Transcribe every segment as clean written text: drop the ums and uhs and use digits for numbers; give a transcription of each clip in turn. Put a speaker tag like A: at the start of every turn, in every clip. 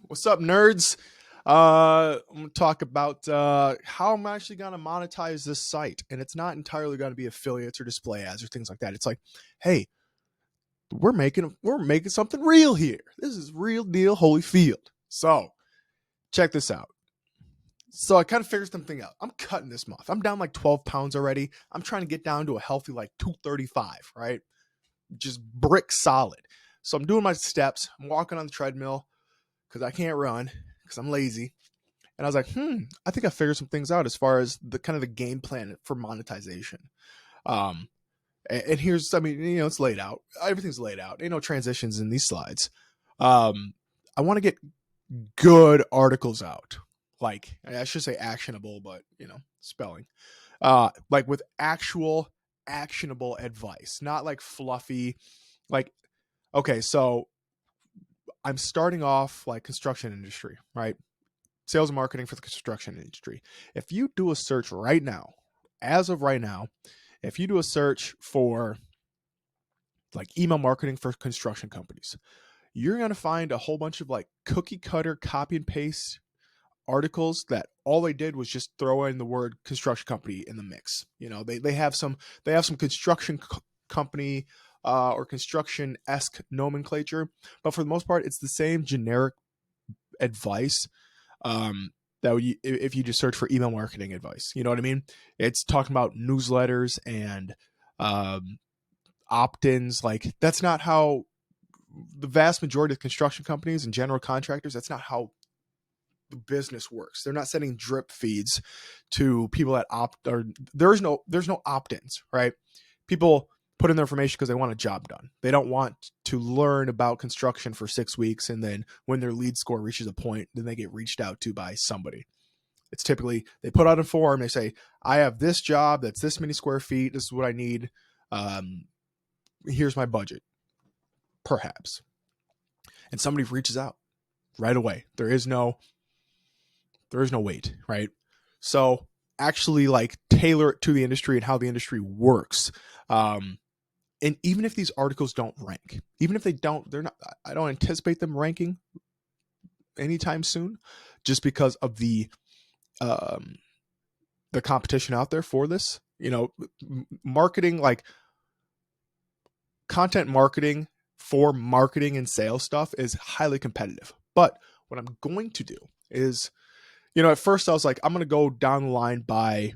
A: What's up, nerds? I'm gonna talk about how I'm actually gonna monetize this site, and it's not entirely gonna be affiliates or display ads or things like that. It's like, hey, we're making something real here. This is real deal Holyfield. So check this out. So I kind of figured something out. I'm cutting this month. I'm down like 12 pounds already. I'm trying to get down to a healthy like 235, right? Just brick solid. So I'm doing my steps. I'm walking on the treadmill because I can't run because I'm lazy. And I was like, I think I figured some things out as far as the kind of the game plan for monetization. Um, and here's, I mean, it's laid out. Everything's laid out. Ain't no transitions in these slides. I want to get good articles out. Like, I should say actionable, but, spelling. Like with actual actionable advice, not like fluffy. Like, okay, so I'm starting off like construction industry, right? Sales and marketing for the construction industry. If you do a search right now, as of right now, if you do a search for like email marketing for construction companies, you're going to find a whole bunch of like cookie cutter copy and paste articles that all they did was just throw in the word construction company in the mix. They have some construction company or construction-esque nomenclature, but for the most part, it's the same generic advice if you just search for email marketing advice. You know what I mean? It's talking about newsletters and opt-ins. Like, that's not how the vast majority of construction companies and general contractors, that's not how the business works. They're not sending drip feeds to people that opt, or there's no opt-ins, right? People put in their information because they want a job done. They don't want to learn about construction for 6 weeks, and then when their lead score reaches a point, then they get reached out to by somebody. It's typically, they put out a form, they say, I have this job that's this many square feet, this is what I need, here's my budget, perhaps. And somebody reaches out right away. There is no wait, right? So actually like tailor it to the industry and how the industry works. And even if these articles don't rank, even if I don't anticipate them ranking anytime soon, just because of the competition out there for this. Marketing, like content marketing for marketing and sales stuff, is highly competitive. But what I'm going to do is, at first I was like, I'm going to go down the line by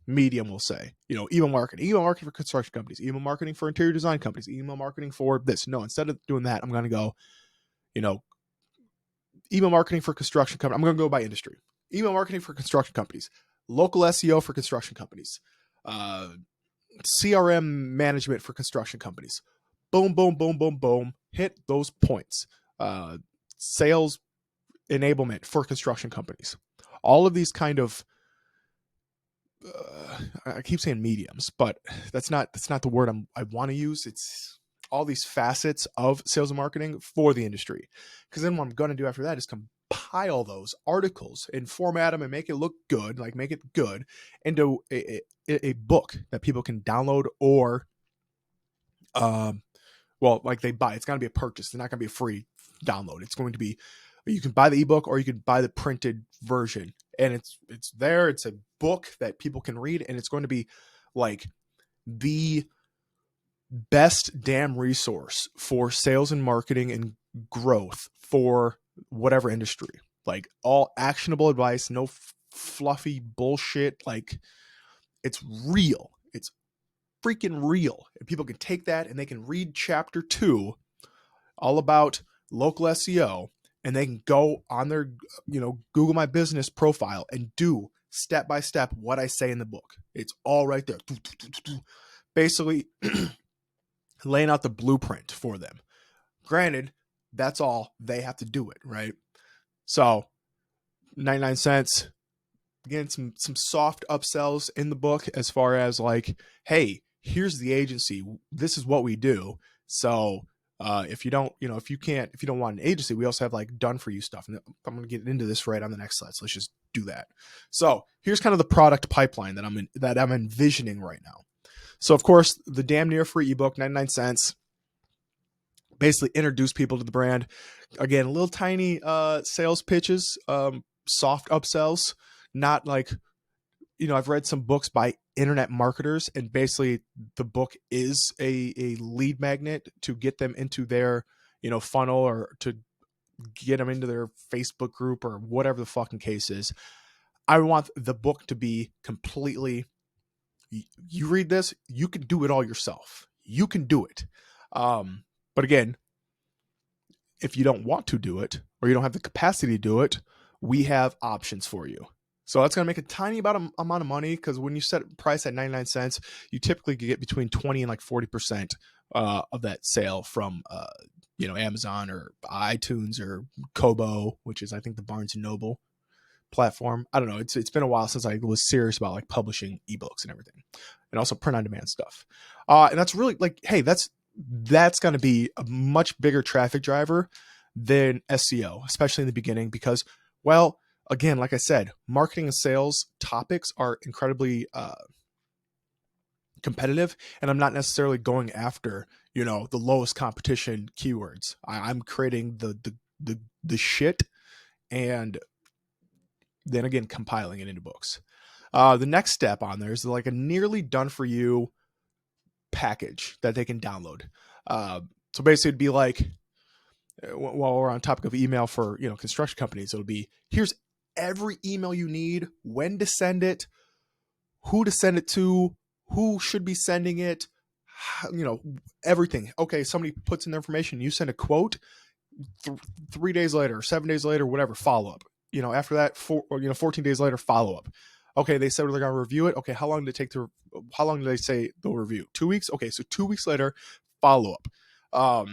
A: medium, we'll say, email marketing for construction companies, email marketing for interior design companies, email marketing for this. No, instead of doing that, I'm going to go, email marketing for construction companies. I'm going to go by industry. Email marketing for construction companies, local SEO for construction companies, CRM management for construction companies. Boom, boom, boom, boom, boom. Hit those points. Sales enablement for construction companies. All of these kind of I keep saying mediums, but that's not the word I want to use. It's all these facets of sales and marketing for the industry. Because then what I'm going to do after that is compile those articles and format them and make it look good, like make it good, into a book that people can download or, like they buy. It's going to be a purchase. It's not going to be a free download. It's going to be, you can buy the ebook or you can buy the printed version, and it's there. It's a book that people can read, and it's going to be like the best damn resource for sales and marketing and growth for whatever industry. Like, all actionable advice, no fluffy bullshit. Like, it's real. It's freaking real. And people can take that and they can read chapter 2 all about local SEO, and they can go on their, Google My Business profile and do step by step what I say in the book. It's all right there. Basically laying out the blueprint for them. Granted, that's all they have to do it, right? So 99 cents, again, some soft upsells in the book as far as like, hey, here's the agency. This is what we do. So if you don't want an agency, we also have like done for you stuff. And I'm going to get into this right on the next slide. So let's just do that. So here's kind of the product pipeline that I'm envisioning right now. So of course, the damn near free ebook, 99 cents. basically introduce people to the brand. Again, little tiny sales pitches, soft upsells, not like, I've read some books by internet marketers, and basically the book is a lead magnet to get them into their, funnel, or to get them into their Facebook group or whatever the fucking case is. I want the book to be completely, you read this, you can do it all yourself. You can do it. But again, if you don't want to do it, or you don't have the capacity to do it, we have options for you. So that's going to make a tiny amount of money, because when you set a price at 99 cents, you typically get between 20 and like 40% of that sale from, Amazon or iTunes or Kobo, which is, I think, the Barnes & Noble platform. I don't know. It's been a while since I was serious about like publishing ebooks and everything, and also print on demand stuff. And that's really like, hey, that's going to be a much bigger traffic driver than SEO, especially in the beginning, because, well, again, like I said, marketing and sales topics are incredibly competitive, and I'm not necessarily going after, the lowest competition keywords. I'm creating the shit, and then again compiling it into books. The next step on there is like a nearly done for you package that they can download. So basically it'd be like, while we're on topic of email for, construction companies, it'll be, here's every email you need, when to send it, who to send it to, who should be sending it, everything. Okay, somebody puts in their information, you send a quote, 3 days later, 7 days later, whatever, follow up. After that, 14 days later, follow up. Okay, they said they're going to review it. Okay, how long did it take how long did they say they'll review? 2 weeks? Okay, so 2 weeks later, follow up.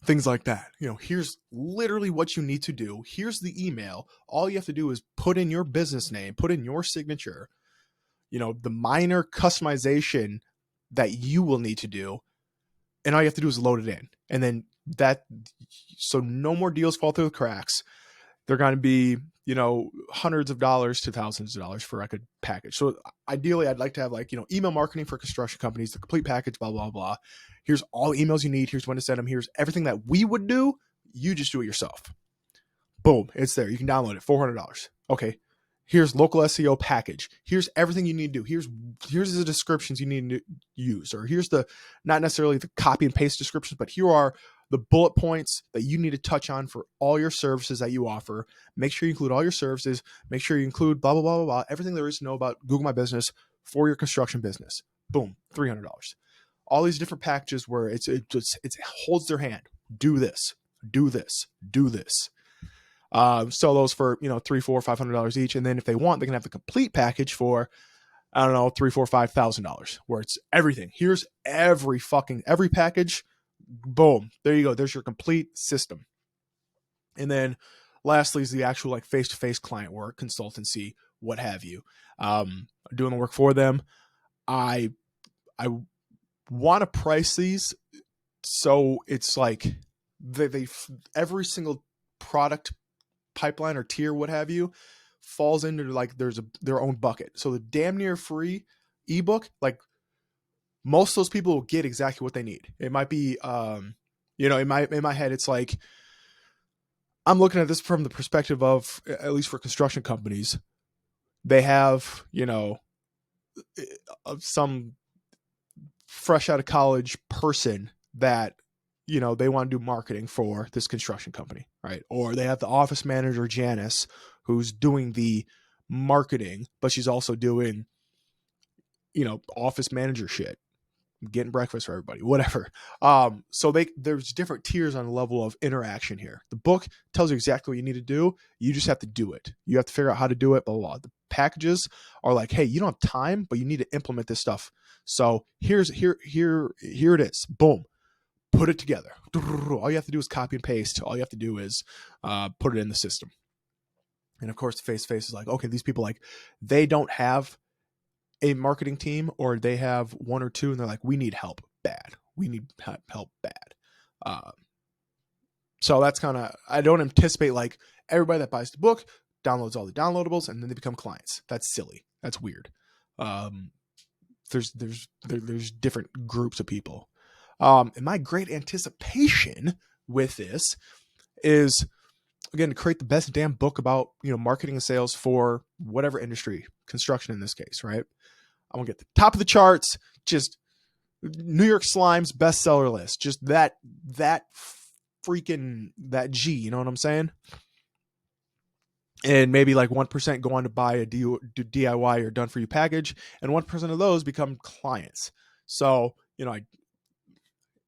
A: Things like that. Here's literally what you need to do. Here's the email. All you have to do is put in your business name, put in your signature, the minor customization that you will need to do. And all you have to do is load it in. And then so no more deals fall through the cracks. They're going to be, hundreds of dollars to thousands of dollars for like a package. So ideally, I'd like to have like, email marketing for construction companies, the complete package, blah, blah, blah. Here's all the emails you need. Here's when to send them. Here's everything that we would do. You just do it yourself. Boom. It's there. You can download it. $400. Okay. Here's local SEO package. Here's everything you need to do. Here's the descriptions you need to use, or here's not necessarily the copy and paste descriptions, but here are the bullet points that you need to touch on for all your services that you offer. Make sure you include all your services. Make sure you include blah, blah, blah, blah, blah. Everything there is to know about Google My Business for your construction business. Boom. $300. All these different packages where it holds their hand. Do this, do this, do this. Sell those for, $300, $400, $500 each. And then if they want, they can have the complete package for, I don't know, $3,000, $4,000, $5,000, where it's everything. Here's every package. Boom. There you go. There's your complete system. And then lastly is the actual like face-to-face client work, consultancy, what have you. Doing the work for them. I want to price these so it's like they every single product pipeline or tier, what have you, falls into like their own bucket. So the damn near free ebook, like most of those people will get exactly what they need. It might be, in my head, it's like, I'm looking at this from the perspective of, at least for construction companies, they have, some fresh out of college person that, they want to do marketing for this construction company, right? Or they have the office manager, Janice, who's doing the marketing, but she's also doing, office manager shit, getting breakfast for everybody, whatever. So there's different tiers on the level of interaction here. The book tells you exactly what you need to do. You just have to do it. You have to figure out how to do it, blah, blah, blah. The packages are like, hey, you don't have time, but you need to implement this stuff. So here it is. Boom. Put it together. All you have to do is copy and paste. All you have to do is put it in the system. And of course, face-to-face is like, okay, these people, like, they don't have a marketing team, or they have one or two, and they're like, we need help bad. We need help bad. So that's kind of, I don't anticipate like everybody that buys the book downloads all the downloadables and then they become clients. That's silly. That's weird. There's different groups of people. And my great anticipation with this is, again, to create the best damn book about, marketing and sales for whatever industry, construction in this case, right? I want to get the top of the charts, just New York Slime's bestseller list, just that freaking, that G, you know what I'm saying? And maybe like 1% go on to buy a DIY or done for you package, and 1% of those become clients. So, in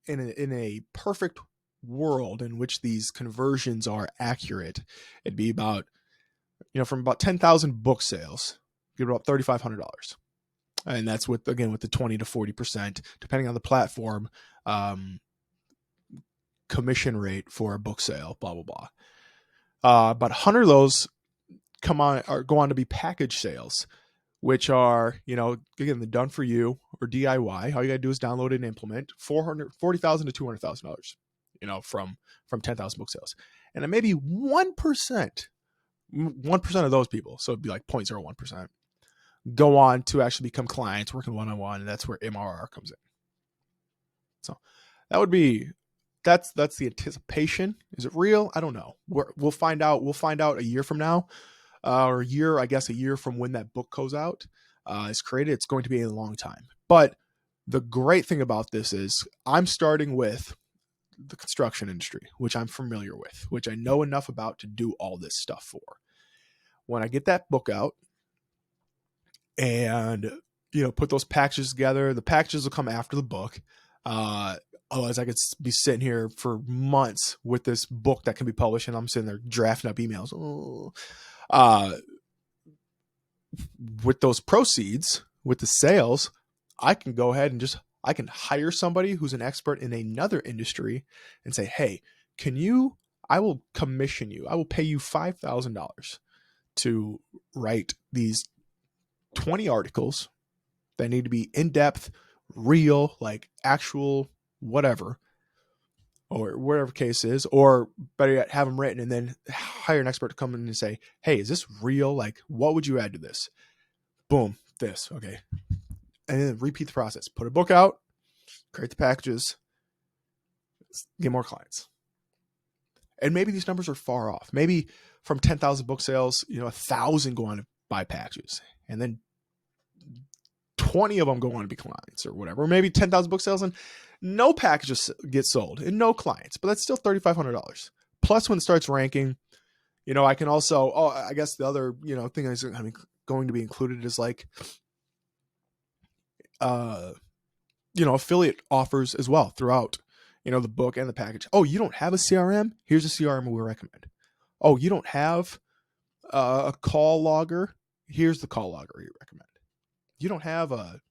A: a perfect world in which these conversions are accurate, it'd be about, from about 10,000 book sales, get about $3,500. And that's with the 20 to 40%, depending on the platform, commission rate for a book sale, blah, blah, blah. About 100 of those go on to be package sales, which are, again, the done for you or DIY. All you got to do is download and implement $40,000 to $200,000, from 10,000 book sales. And then maybe 1% of those people, so it'd be like 0.01%, go on to actually become clients working one-on-one. And that's where MRR comes in. So that would be, that's the anticipation. Is it real? I don't know. We'll find out. We'll find out a year from now. Or a year from when that book goes out, is created. It's going to be a long time. But the great thing about this is I'm starting with the construction industry, which I'm familiar with, which I know enough about to do all this stuff for. When I get that book out and, put those packages together, the packages will come after the book. Otherwise, I could be sitting here for months with this book that can be published, and I'm sitting there drafting up emails. With those proceeds, with the sales, I can go ahead and I can hire somebody who's an expert in another industry and say, hey, I will commission you. I will pay you $5,000 to write these 20 articles that need to be in-depth, real, like actual whatever, or whatever case is, or better yet, have them written and then hire an expert to come in and say, hey, is this real? Like, what would you add to this? Boom, this, okay. And then repeat the process. Put a book out, create the packages, get more clients. And maybe these numbers are far off. Maybe from 10,000 book sales, 1,000 go on to buy packages. And then 20 of them go on to be clients or whatever. Or maybe 10,000 book sales and no packages get sold and no clients, but that's still $3,500. Plus, when it starts ranking, I can also, I guess the other, thing is going to be included is like, affiliate offers as well throughout, the book and the package. Oh, you don't have a CRM? Here's a CRM we recommend. Oh, you don't have a call logger? Here's the call logger we recommend. You don't have a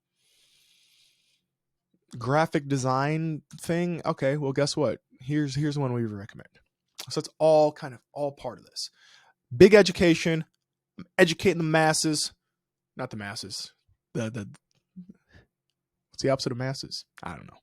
A: graphic design thing? Okay, well, guess what? Here's one we recommend. So it's all part of this. Big education. I'm educating the masses. Not the masses. What's the opposite of masses? I don't know.